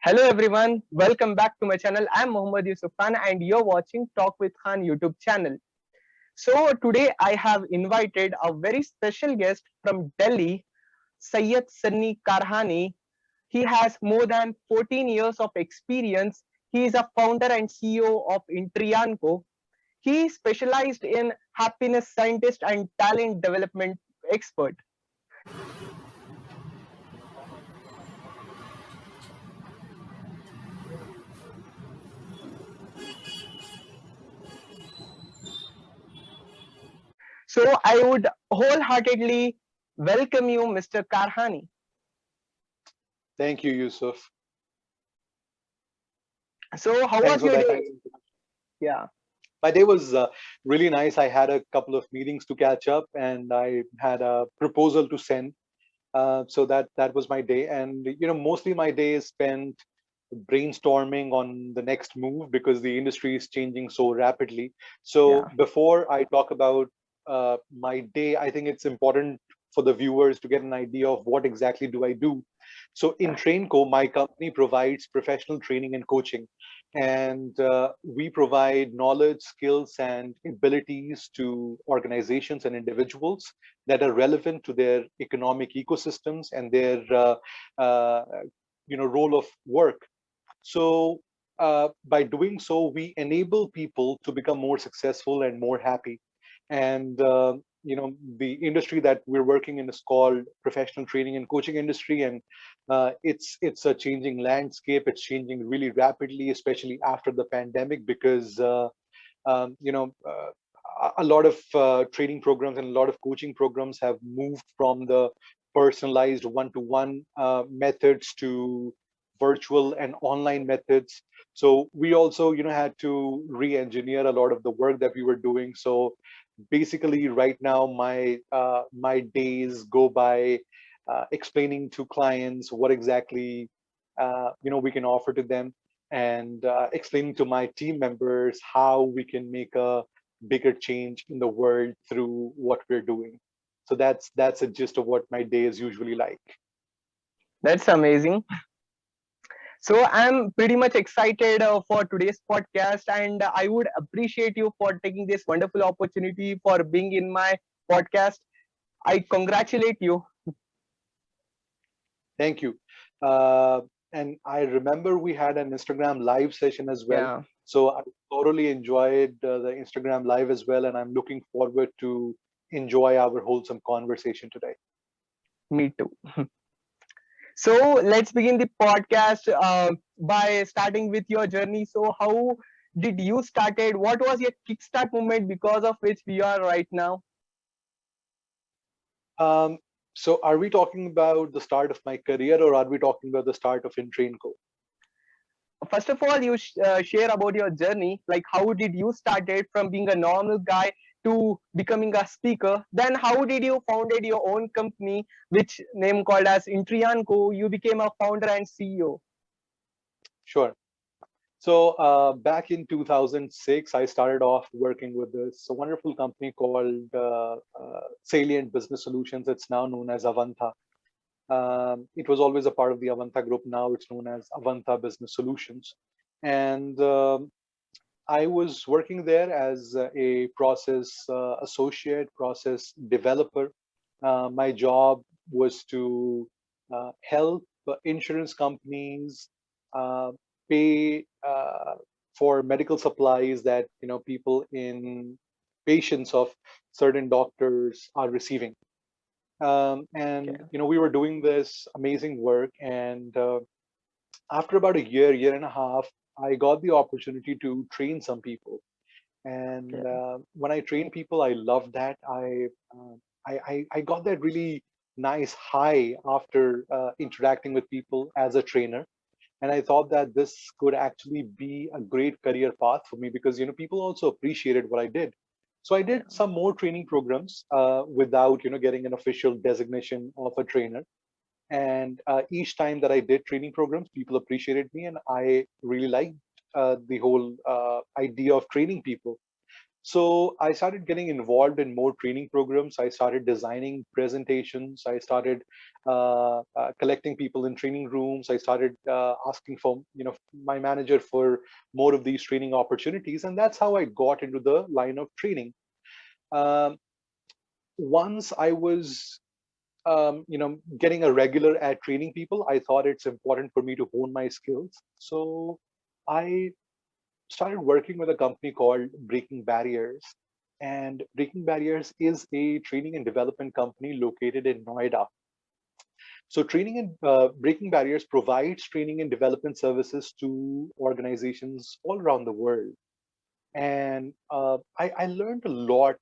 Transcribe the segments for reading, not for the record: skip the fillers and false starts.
Hello everyone, welcome back to my channel. I'm Mohammad Yusuf Khan and you're watching Talk with Khan YouTube channel. So today I have invited a very special guest from Delhi, Syed Karhani. He has more than 14 years of experience. He is a founder and CEO of Intrianco. He specialized in happiness scientist and talent development expert. So I would wholeheartedly welcome you, Mr. Karhani. Thank you, Yusuf. So how Thanks was for your that day? nice introduction. Yeah, My day was really nice. I had a couple of meetings to catch up, and I had a proposal to send. So that was my day, and mostly my day is spent brainstorming on the next move because the industry is changing so rapidly. So yeah, before I talk about my day, I think it's important for the viewers to get an idea of what exactly do I do. So in yeah. Trainco, my company provides professional training and coaching, and we provide knowledge, skills, and abilities to organizations and individuals that are relevant to their economic ecosystems and their uh, role of work. So by doing so, we enable people to become more successful and more happy. And the industry that we're working in is called professional training and coaching industry, and it's a changing landscape. It's changing really rapidly, especially after the pandemic, because um, you know. Uh, a lot of training programs and a lot of coaching programs have moved from the personalized one-to-one methods to virtual and online methods. So we also had to re-engineer a lot of the work that we were doing. So basically right now my days go by explaining to clients what exactly we can offer to them, and explaining to my team members how we can make a bigger change in the world through what we're doing. So that's a gist of what my day is usually like. That's amazing. So I'm pretty much excited for today's podcast, and I would appreciate you for taking this wonderful opportunity for being in my podcast. I congratulate you. Thank you. Uh, and I remember we had an Instagram live session as well. Yeah, So I thoroughly enjoyed the Instagram live as well. And I'm looking forward to enjoy our wholesome conversation today. me too. So let's begin the podcast by starting with your journey. So how did you started? What was your kickstart moment because of which we are right now? Um, so are we talking about the start of my career, or are we talking about the start of InTrainco? First of all, you share about your journey, like how did you started from being a normal guy to becoming a speaker. Then how did you founded your own company, which name called as Intrianco? You became a founder and CEO. Sure. So back in 2006, I started off working with this wonderful company called Salient Business Solutions. It's now known as Avanta. It was always a part of the Avanta group. Now it's known as Avanta Business Solutions. And I was working there as a process associate, process developer. My job was to help insurance companies uh, pay for medical supplies that people in patients of certain doctors are receiving. And Okay, we were doing this amazing work, and after about a year and a half, I got the opportunity to train some people. And okay, when I train people, I love that. I got that really nice high after interacting with people as a trainer. And I thought that this could actually be a great career path for me, because people also appreciated what I did. So I did yeah, some more training programs without getting an official designation of a trainer. And each time that I did training programs, people appreciated me, and I really liked the whole idea of training people. So I started getting involved in more training programs. I started designing presentations. I started collecting people in training rooms. I started asking for, my manager for more of these training opportunities, and that's how I got into the line of training. Um, Once I was, getting a regular at training people, I thought it's important for me to hone my skills. So I started working with a company called Breaking Barriers. And Breaking Barriers is a training and development company located in Noida. So, training and Breaking Barriers provides training and development services to organizations all around the world. And I learned a lot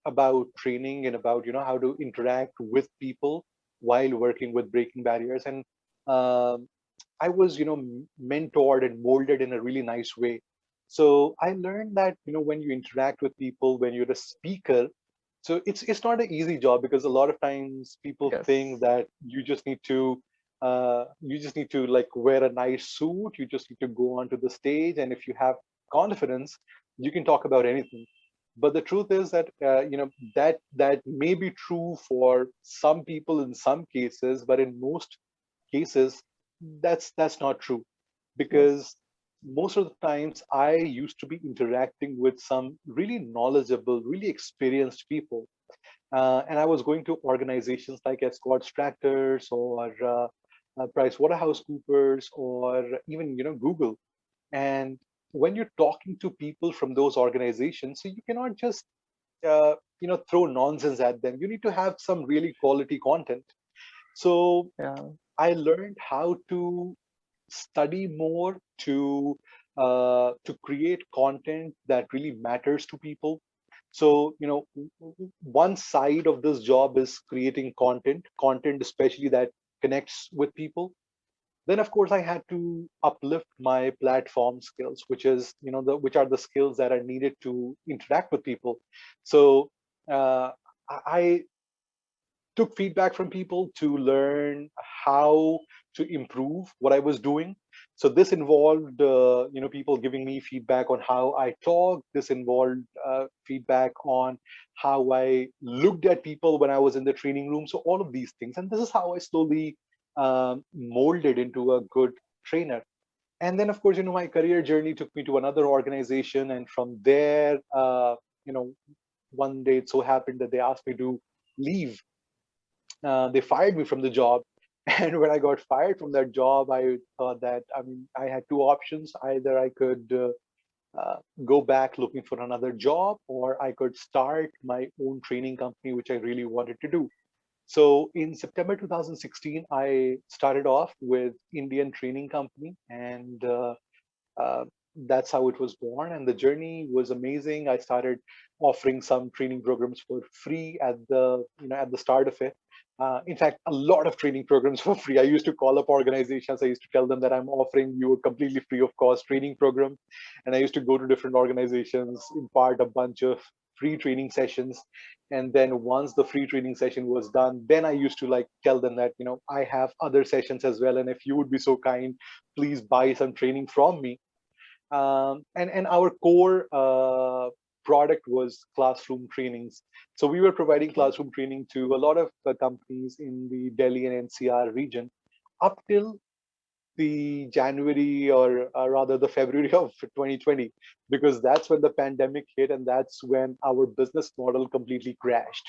about training and about how to interact with people while working with Breaking Barriers. And um I was, mentored and molded in a really nice way. So I learned that, when you interact with people, when you're a speaker, so it's not an easy job, because a lot of times people think Yes. that you just need to like wear a nice suit, you just need to go onto the stage, and if you have confidence, you can talk about anything. But the truth is that that may be true for some people in some cases, but in most cases that's not true, because Yes. most of the times I used to be interacting with some really knowledgeable, really experienced people, and I was going to organizations like Escorts Tractors, or Price Waterhouse Coopers, or even Google. And when you're talking to people from those organizations, so you cannot just throw nonsense at them. You need to have some really quality content. So Yeah. I learned how to study more, to create content that really matters to people. So one side of this job is creating content especially that connects with people. Then of course I had to uplift my platform skills, which is which are the skills that are needed to interact with people. So uh, I took feedback from people to learn how to improve what I was doing. So this involved, people giving me feedback on how I talk. This involved feedback on how I looked at people when I was in the training room. So all of these things, and this is how I slowly molded into a good trainer. And then, of course, my career journey took me to another organization, and from there, you know, one day it so happened that they asked me to leave. They fired me from the job. And when I got fired from that job, I thought that, I mean, I had two options. Either I could go back looking for another job, or I could start my own training company, which I really wanted to do. So in September 2016, I started off with Indian Training Company, and uh, that's how it was born. And the journey was amazing. I started offering some training programs for free at the start of it. In fact, a lot of training programs for free. I used to call up organizations. I used to tell them that I'm offering you a completely free of cost training program, and I used to go to different organizations, impart a bunch of free training sessions. And then once the free training session was done, then I used to like tell them that I have other sessions as well, and if you would be so kind, please buy some training from me. And our core product was classroom trainings. So we were providing Okay. classroom training to a lot of companies in the Delhi and NCR region up till the January, or rather the February of 2020, because that's when the pandemic hit, and that's when our business model completely crashed.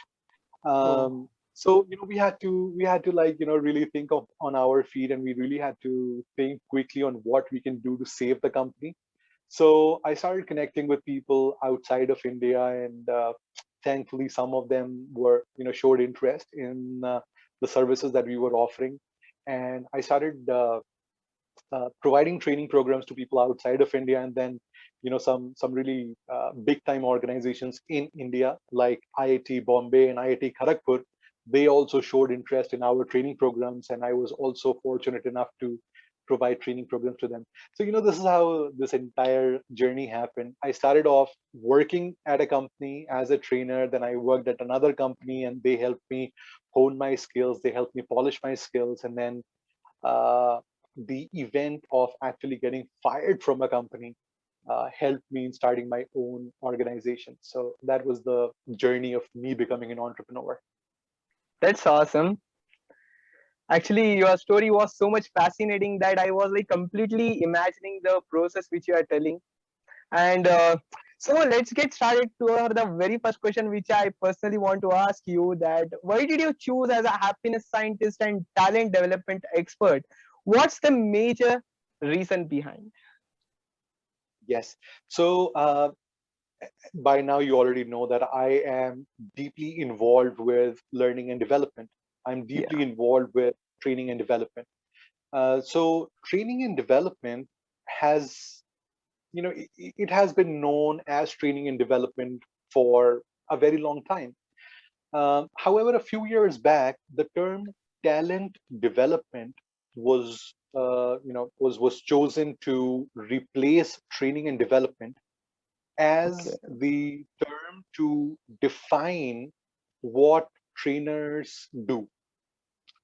Oh. So we had to like really think of on our feet, and we really had to think quickly on what we can do to save the company. So I started connecting with people outside of India, and thankfully, some of them showed interest in the services that we were offering, and I started providing training programs to people outside of India, and then some really big time organizations in India like IIT Bombay and IIT Kharagpur. They also showed interest in our training programs, and I was also fortunate enough to provide training programs to them. So this is how this entire journey happened. I started off working at a company as a trainer, then I worked at another company, and they helped me hone my skills, they helped me polish my skills, and then, uh, the event of actually getting fired from a company, helped me in starting my own organization. So that was the journey of me becoming an entrepreneur. That's awesome. Actually, your story was so much fascinating that I was like completely imagining the process which you are telling. And so let's get started to the very first question, which I personally want to ask you: that why did you choose as a happiness scientist and talent development expert? What's the major reason behind? Yes. So by now you already know that I am deeply involved with learning and development. I'm Yeah. deeply involved with training and development. So training and development has, it has been known as training and development for a very long time. However, a few years back, the term talent development was chosen to replace training and development Okay. as the term to define what trainers do.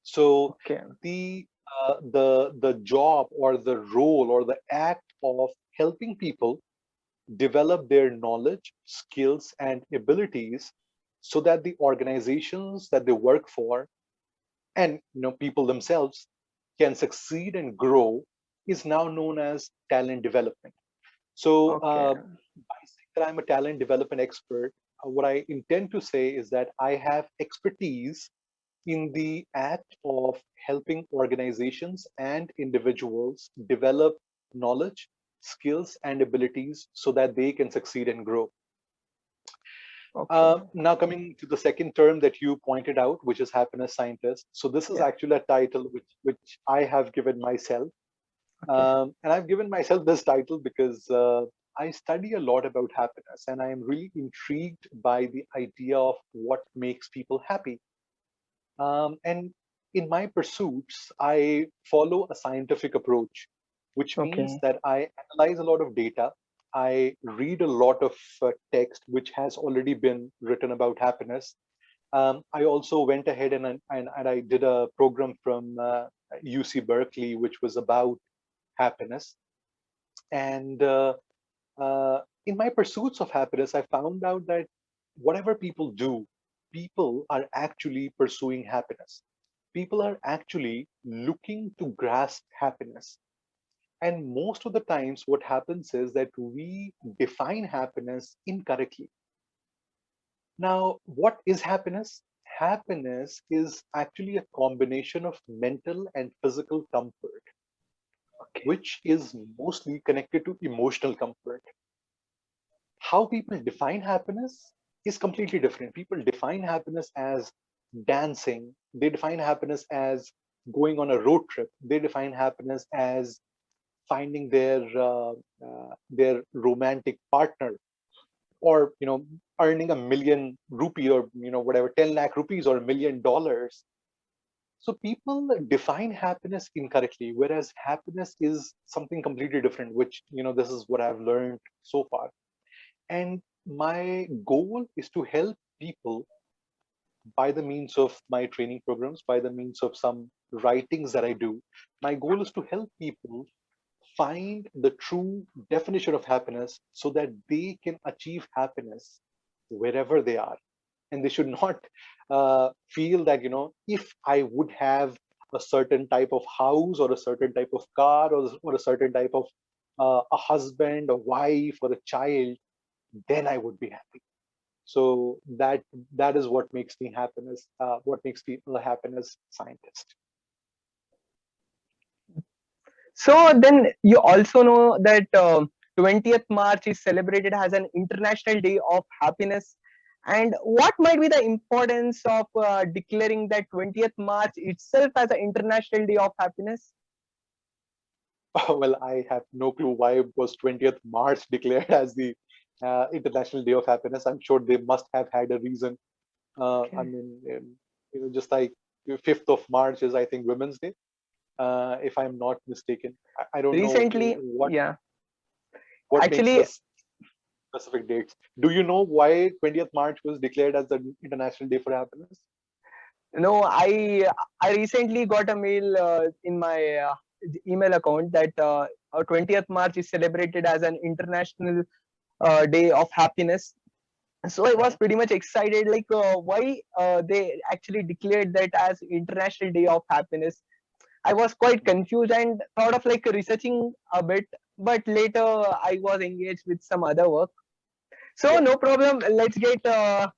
So Okay. the job or the role or the act of helping people develop their knowledge, skills, and abilities so that the organizations that they work for and people themselves can succeed and grow is now known as talent development. So Okay. by saying that I'm a talent development expert, what I intend to say is that I have expertise in the act of helping organizations and individuals develop knowledge, skills, and abilities so that they can succeed and grow. Okay. Now, coming to the second term that you pointed out, which is happiness scientist. So, this is Yeah. actually a title which I have given myself. Okay. And I've given myself this title because I study a lot about happiness and I am really intrigued by the idea of what makes people happy. And in my pursuits, I follow a scientific approach, which means Okay. that I analyze a lot of data. I read a lot of text which has already been written about happiness. I also went ahead and I did a program from UC Berkeley, which was about happiness. And in my pursuits of happiness, I found out that whatever people do, people are actually pursuing happiness. People are actually looking to grasp happiness. And most of the times, what happens is that we define happiness incorrectly. Now, what is happiness? Happiness is actually a combination of mental and physical comfort, Okay. which is mostly connected to emotional comfort. How people define happiness is completely different. People define happiness as dancing, they define happiness as going on a road trip, they define happiness as finding their romantic partner, or earning a million rupee, or whatever, 10 lakh rupees or $1 million. So people define happiness incorrectly, whereas happiness is something completely different, which this is what I've learned so far. And my goal is to help people by the means of my training programs, by the means of some writings that I do. My goal is to help people find the true definition of happiness so that they can achieve happiness wherever they are. And they should not feel that, if I would have a certain type of house or a certain type of car, or a certain type of a husband, a wife, or a child, then I would be happy. So that is what makes me happiness. What makes me a happiness scientist. So then you also know that 20th March is celebrated as an International Day of Happiness. And what might be the importance of declaring that 20th March itself as an International Day of Happiness? Well, I have no clue why was 20th March declared as the International Day of Happiness. I'm sure they must have had a reason. I Okay. mean, just like 5th of March is, I think, Women's Day, if I'm not mistaken. I don't know Recently, yeah, what makes actually, this specific dates. Do you know why 20th March was declared as the International Day for Happiness? no, I recently got a mail in my email account that 20th March is celebrated as an international day of happiness. So I was Mhm. pretty much excited, like why they actually declared that as International Day of Happiness. I was quite confused and thought of like researching a bit, but later I was engaged with some other work. So Yeah. no problem. Let's get to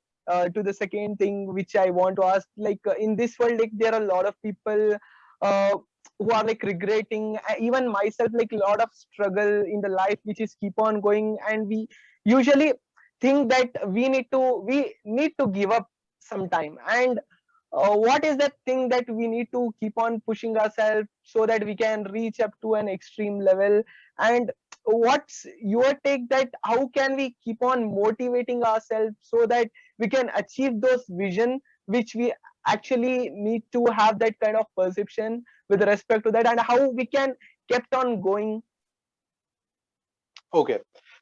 the second thing which I want to ask. Like in this world, like there are a lot of people uh, who are like regretting. Even myself, like a lot of struggle in the life which is keep on going, and we usually think that we need to give up sometime. And what is that thing that we need to keep on pushing ourselves so that we can reach up to an extreme level? And what's your take that how can we keep on motivating ourselves so that we can achieve those vision which we actually need to have that kind of perception with respect to that, and how we can kept on going? Okay.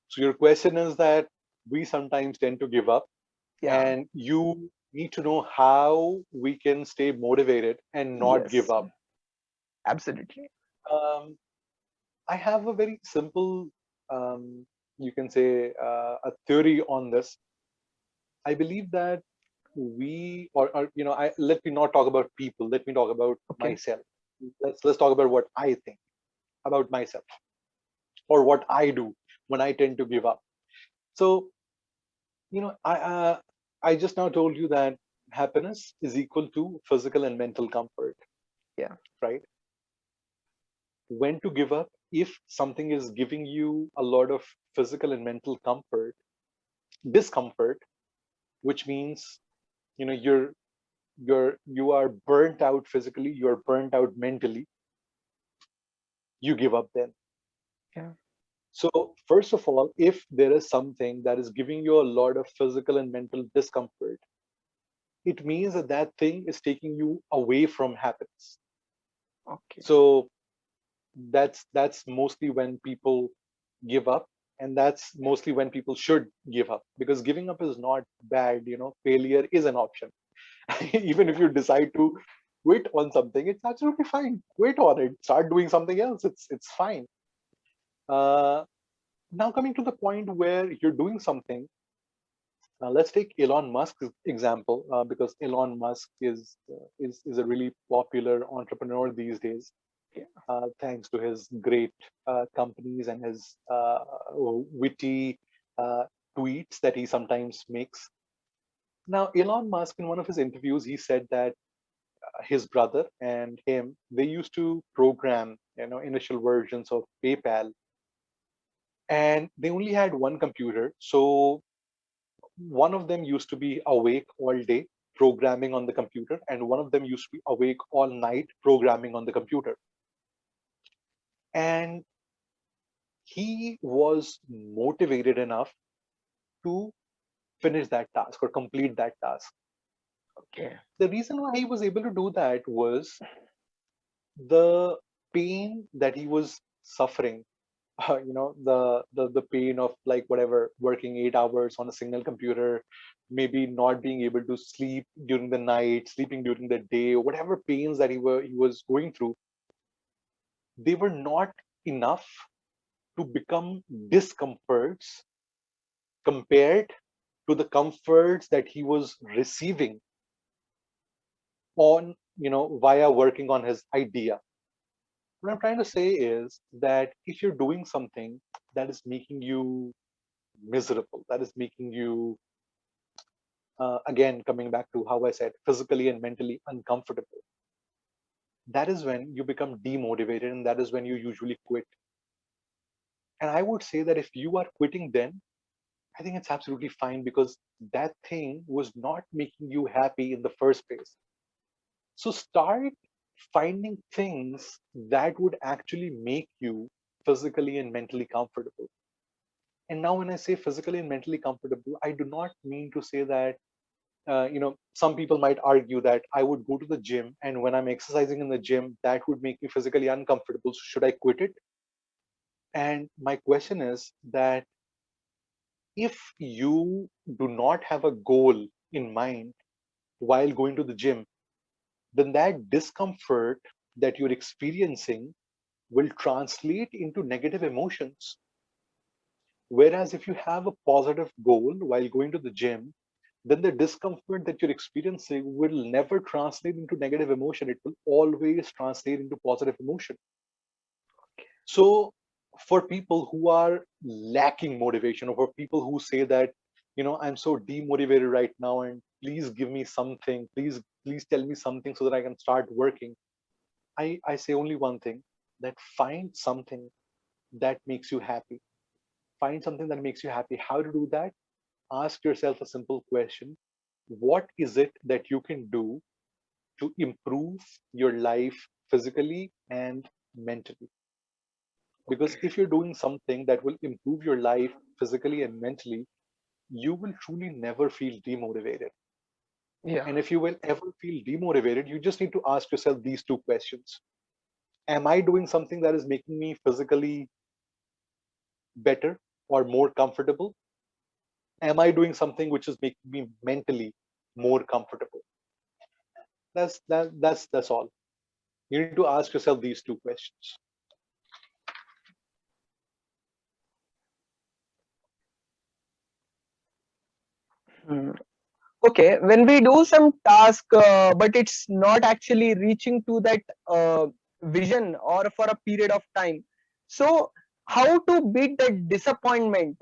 So your question is that we sometimes tend to give up, Yeah. and you need to know how we can stay motivated and not give Yes, up. absolutely. Um, I have a very simple, you can say, a theory on this. I believe that or let me not talk about people. Let me talk about Okay. myself. Let's talk about what I think about myself or what I do when I tend to give up. So, I just now told you that happiness is equal to physical and mental comfort, Yeah. right? When to give up if something is giving you a lot of physical and mental discomfort, which means you are burnt out physically, you're burnt out mentally, you give up then. Yeah. So first of all, if there is something that is giving you a lot of physical and mental discomfort, it means that that thing is taking you away from happiness. Okay. So that's mostly when people give up, and that's mostly when people should give up, because giving up is not bad. Failure is an option. Even if Yeah. you decide to quit on something, it's absolutely fine. Quit on it, start doing something else. It's fine. uh, Now, coming to the point where you're doing something, let's take Elon Musk's example, because Elon Musk is a really popular entrepreneur these days, Yeah. thanks to his great companies and his witty uh, tweets that he sometimes makes. Now, Elon Musk, in one of his interviews, he said that his brother and him, they used to program, initial versions of PayPal, and they only had one computer. So one of them used to be awake all day programming on the computer, and one of them used to be awake all night programming on the computer. And he was motivated enough to finish that task or complete that task. Okay. The reason why he was able to do that was the pain that he was suffering. The pain of, like, whatever, working 8 hours on a single computer, maybe not being able to sleep during the night, sleeping during the day, whatever pains that he was going through, they were not enough to become discomforts compared to the comforts that he was receiving on via working on his idea. What I'm trying to say is that if you're doing something that is making you miserable, that is making you, again, coming back to how I said, physically and mentally uncomfortable, that is when you become demotivated, and that is when you usually quit. And I would say that if you are quitting, then I think it's absolutely fine, because that thing was not making you happy in the first place. So start finding things that would actually make you physically and mentally comfortable. And now, when I say physically and mentally comfortable, I do not mean to say that, some people might argue that I would go to the gym, and when I'm exercising in the gym, that would make me physically uncomfortable. So should I quit it? And my question is that if you do not have a goal in mind while going to the gym, then that discomfort that you're experiencing will translate into negative emotions. Whereas if you have a positive goal while going to the gym, then the discomfort that you're experiencing will never translate into negative emotion. It will always translate into positive emotion. So, for people who are lacking motivation, or for people who say that, I'm so demotivated right now, and please give me something, please tell me something so that I can start working. I say only one thing, that find something that makes you happy. Find something that makes you happy. How to do that? Ask yourself a simple question. What is it that you can do to improve your life physically and mentally? Because if you're doing something that will improve your life physically and mentally, you will truly never feel demotivated. Yeah. And if you will ever feel demotivated, you just need to ask yourself these two questions. Am I doing something that is making me physically better or more comfortable? Am I doing something which is making me mentally more comfortable? That's all. You need to ask yourself these two questions. Hmm. Okay, when we do some task, but it's not actually reaching to that vision or for a period of time. So, how to beat that disappointment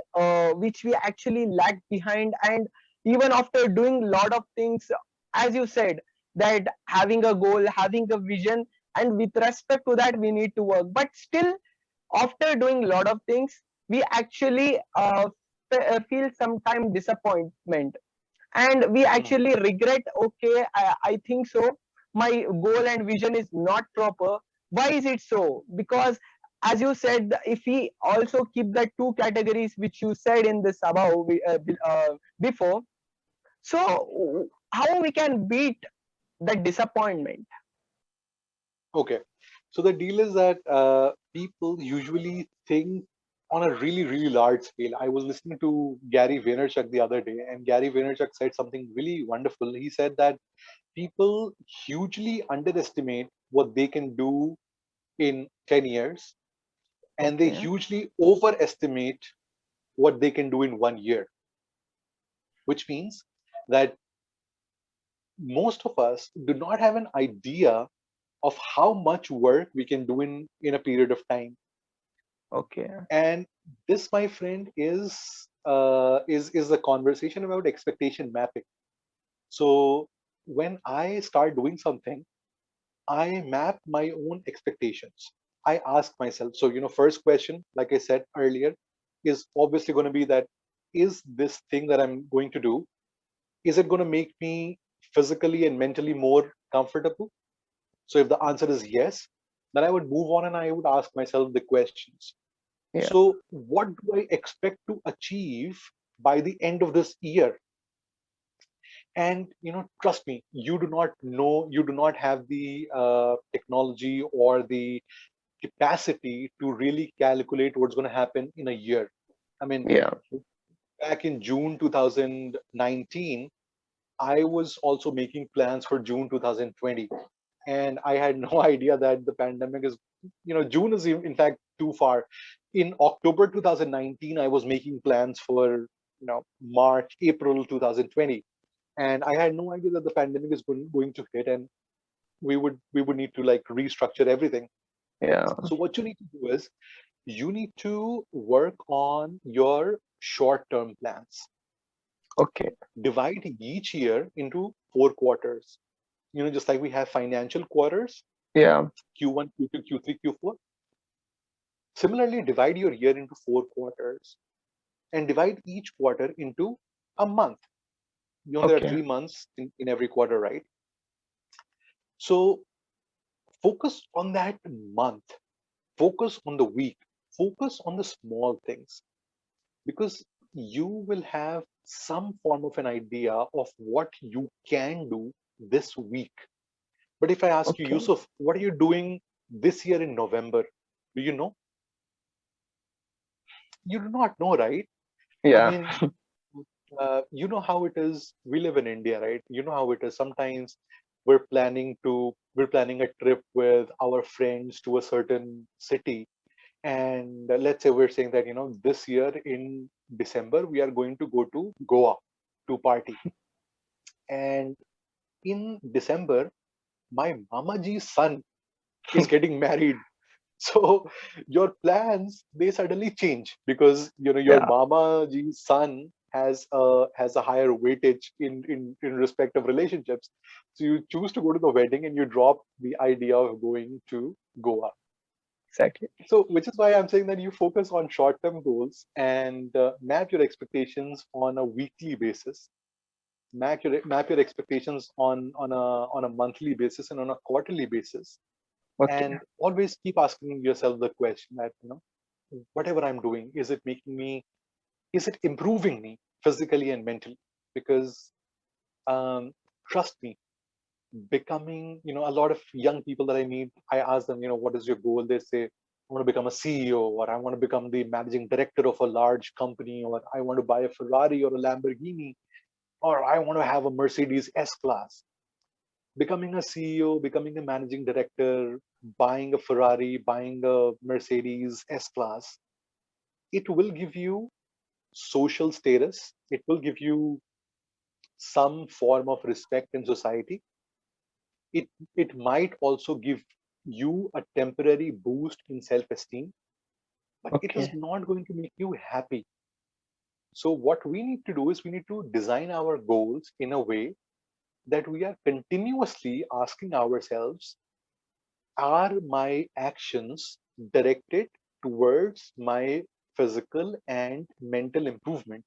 which we actually lag behind, and even after doing lot of things, as you said, that having a goal, having a vision, and with respect to that, we need to work. But still, after doing lot of things, we actually feel sometime disappointment, and we Mhm. actually regret, okay, I think so my goal and vision is not proper. Why is it so? Because as you said, if we also keep the two categories which you said in this above before, so how we can beat the disappointment? Okay. So the deal is that people usually think on a really, really large scale. I was listening to Gary Vaynerchuk the other day, and Gary Vaynerchuk said something really wonderful. He said that people hugely underestimate what they can do in 10 years, and they Okay. hugely overestimate what they can do in 1 year, which means that most of us do not have an idea of how much work we can do in a period of time. Okay. And this, my friend, is a conversation about expectation mapping. So when I start doing something, I map my own expectations. I ask myself, so first question, like I said earlier, is obviously going to be that, is this thing that I'm going to do, is it going to make me physically and mentally more comfortable? So if the answer is yes, then I would move on and I would ask myself the questions. Yeah. So what do I expect to achieve by the end of this year? And trust me, you do not have the technology or the capacity to really calculate what's going to happen in a year. I mean, Yeah. back in June 2019, I was also making plans for June 2020, and I had no idea that the pandemic is, June is in fact too far. In October 2019, I was making plans for March, April 2020, and I had no idea that the pandemic is going to hit, and we would need to like restructure everything. Yeah. So what you need to do is you need to work on your short-term plans. Okay. Divide each year into 4 quarters. Just like we have financial quarters, Yeah. Q1, Q2, Q3, Q4. Similarly, divide your year into 4 quarters and divide each quarter into a month. There are Okay. 3 months in every quarter, right? So focus on that month, focus on the week, focus on the small things, because you will have some form of an idea of what you can do this week. But if I ask you, Okay. Yusuf, what are you doing this year in November? Do you know? You do not know, right? I Yeah. mean, you know how it is. We live in India, right? You know how it is. Sometimes we're planning a trip with our friends to a certain city, and let's say we're saying that this year in December we are going to go to Goa to party. And in December, my mamaji's son is getting married. So your plans, they suddenly change because your Yeah, mamaji's son has a higher weightage in respect of relationships. So you choose to go to the wedding and you drop the idea of going to Goa. exactly. So, which is why I'm saying that you focus on short-term goals and map your expectations on a weekly basis, map your expectations on a monthly basis and on a quarterly basis, Okay, and always keep asking yourself the question that whatever I'm doing, is it improving me physically and mentally? Because um, trust me, becoming, a lot of young people that I meet, I ask them, what is your goal? They say, I want to become a CEO, or I want to become the managing director of a large company, or I want to buy a Ferrari or a Lamborghini, or I want to have a Mercedes S class. Becoming a CEO, becoming a managing director, buying a Ferrari, buying a Mercedes S class, it will give you social status. It will give you some form of respect in society. It might also give you a temporary boost in self-esteem, but it is okay, not going to make you happy. So what we need to do is we need to design our goals in a way that we are continuously asking ourselves, are my actions directed towards my physical and mental improvement?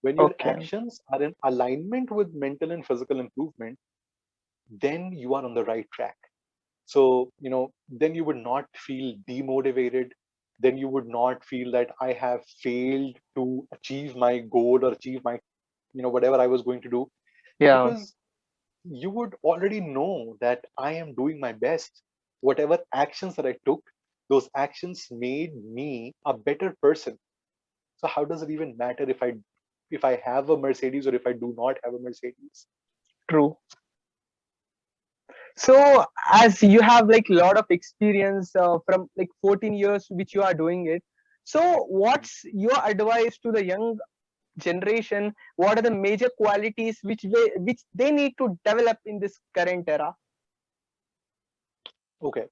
When your okay, actions are in alignment with mental and physical improvement, then you are on the right track. So, then you would not feel demotivated. Then you would not feel that I have failed to achieve my goal or achieve my, whatever I was going to do, yeah, because you would already know that I am doing my best. Whatever actions that I took, those actions made me a better person. So how does it even matter if I have a Mercedes or if I do not have a Mercedes? true. So, as you have like a lot of experience from like 14 years which you are doing it, so what's your advice to the young generation? What are the major qualities which they need to develop in this current era? Okay.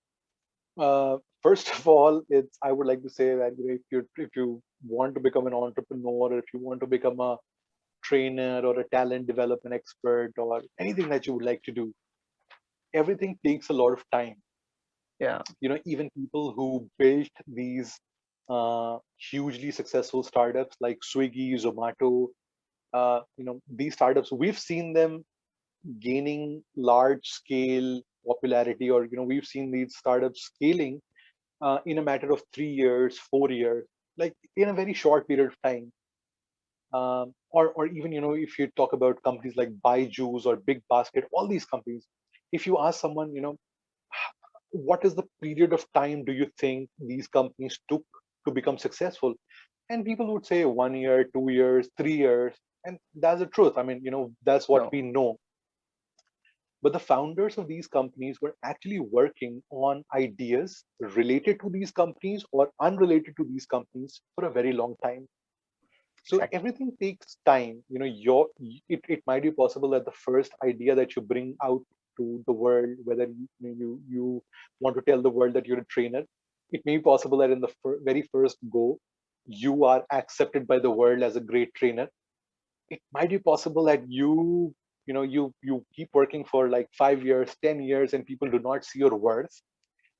First of all, it's I would like to say that if you want to become an entrepreneur, or if you want to become a trainer or a talent development expert or anything that you would like to do, everything takes a lot of time. Yeah, Even people who built these hugely successful startups like Swiggy, Zomato, these startups, we've seen them gaining large scale popularity, or we've seen these startups scaling in a matter of 3 years, 4 years, like in a very short period of time. Or even if you talk about companies like Byju's or Big Basket, all these companies, if you ask someone, what is the period of time do you think these companies took to become successful? And people would say 1 year, 2 years, 3 years, and that's the truth. I mean, that's what no, we know. But the founders of these companies were actually working on ideas related to these companies or unrelated to these companies for a very long time. So exactly. everything takes time. It might be possible that the first idea that you bring out to the world, whether you want to tell the world that you're a trainer, it may be possible that in the very first go, you are accepted by the world as a great trainer. It might be possible that you keep working for like 5 years, 10 years, and people do not see your worth.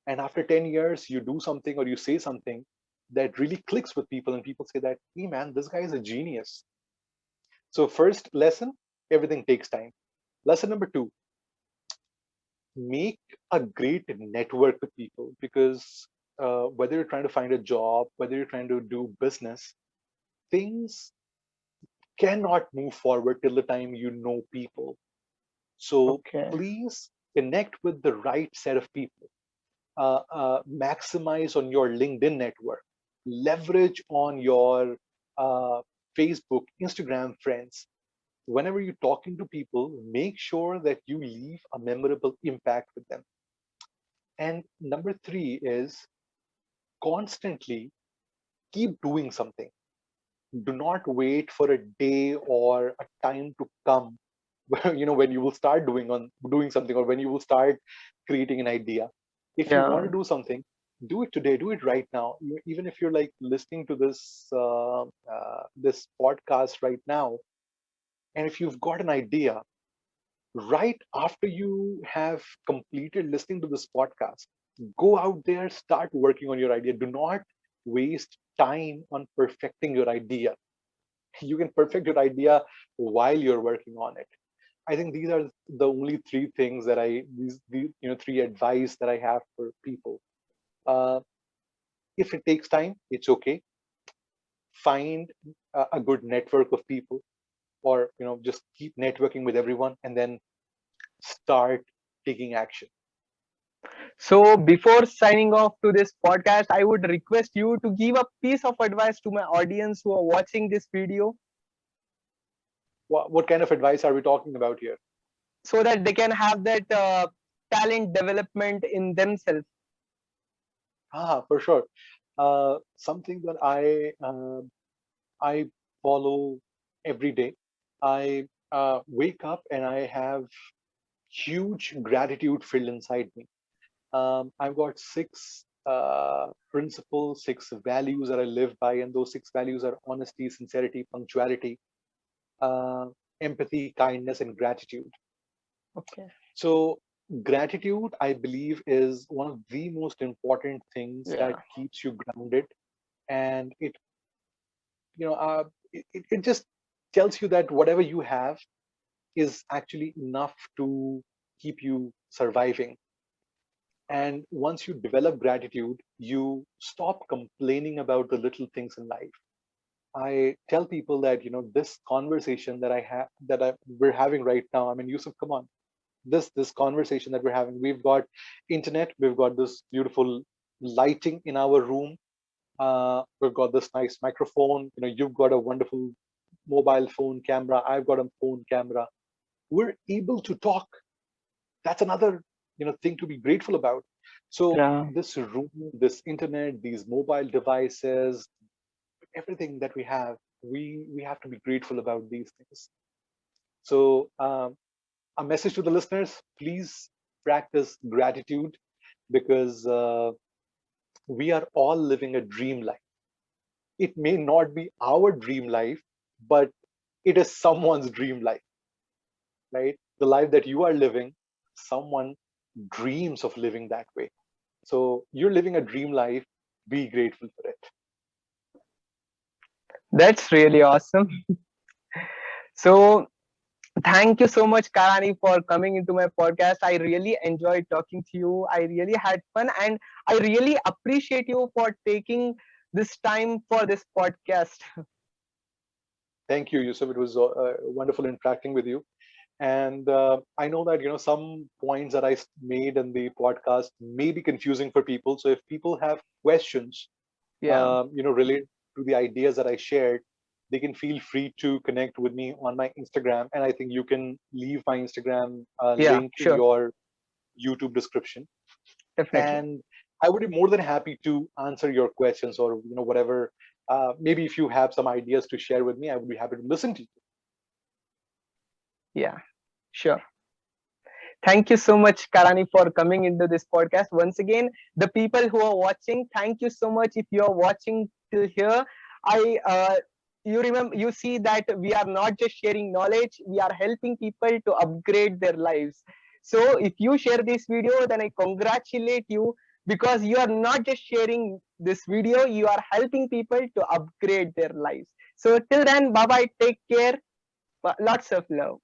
And after 10 years, you do something or you say something that really clicks with people, and people say that, hey man, this guy is a genius. So first lesson, everything takes time. Lesson number two, make a great network with people, because whether you're trying to find a job, whether you're trying to do business, things cannot move forward till the time you know people. So Okay, please connect with the right set of people. Maximize on your LinkedIn network, leverage on your Facebook, Instagram friends. whenever you're talking to people, make sure that you leave a memorable impact with them. And number three is constantly keep doing something. Do not wait for a day or a time to come when you will start doing something, or when you will start creating an idea. If you want Yeah. to do something, do it today, do it right now. Even if you're like listening to this podcast right now, and if you've got an idea right after you have completed listening to this podcast, go out there, start working on your idea. Do not waste time on perfecting your idea. You can perfect your idea while you're working on it. I think these are the only three things that these three advice that I have for people. uh, if it takes time, it's okay. Find a good network of people, or just keep networking with everyone, and then start taking action. So before signing off to this podcast, I would request you to give a piece of advice to my audience who are watching this video, What kind of advice are we talking about here? so that they can have that talent development in themselves. For sure. Something that I follow every day. I wake up and I have huge gratitude filled inside me. I've got six principles, six values that I live by, and those six values are honesty, sincerity, punctuality, uh, empathy, kindness, and gratitude. Okay. So, gratitude, I believe, is one of the most important things that Yeah. keeps you grounded, and it just tells you that whatever you have is actually enough to keep you surviving. And once you develop gratitude, you stop complaining about the little things in life. I tell people that this conversation that I have we're having right now. I mean, Yusuf, come on, this conversation that we're having. We've got internet, we've got this beautiful lighting in our room. We've got this nice microphone. You've got a wonderful mobile phone camera. I've got a phone camera. We're able to talk. That's another thing to be grateful about. So Yeah. this room, this internet, these mobile devices, everything that we have to be grateful about these things. So a message to the listeners: please practice gratitude, because we are all living a dream life. It may not be our dream life, but it is someone's dream life, right? The life that you are living, someone dreams of living that way. So you're living a dream life. Be grateful for it. That's really awesome. So thank you so much, Karani, for coming into my podcast. I really enjoyed talking to you. I really had fun, and I really appreciate you for taking this time for this podcast. Thank you, Yusuf. It was wonderful interacting with you. And I know that some points that I made in the podcast may be confusing for people. So if people have questions, Yeah. related to the ideas that I shared, they can feel free to connect with me on my Instagram. And I think you can leave my Instagram Yeah, link in sure. your YouTube description. Definitely. And I would be more than happy to answer your questions, or whatever. Maybe if you have some ideas to share with me, I would be happy to listen to you. Yeah, sure. Thank you so much, Karani, for coming into this podcast. Once again, the people who are watching, thank you so much. If you are watching till here, I you remember, you see that we are not just sharing knowledge, we are helping people to upgrade their lives. So if you share this video, then I congratulate you, because you are not just sharing this video, you are helping people to upgrade their lives. So till then, bye bye, take care, lots of love.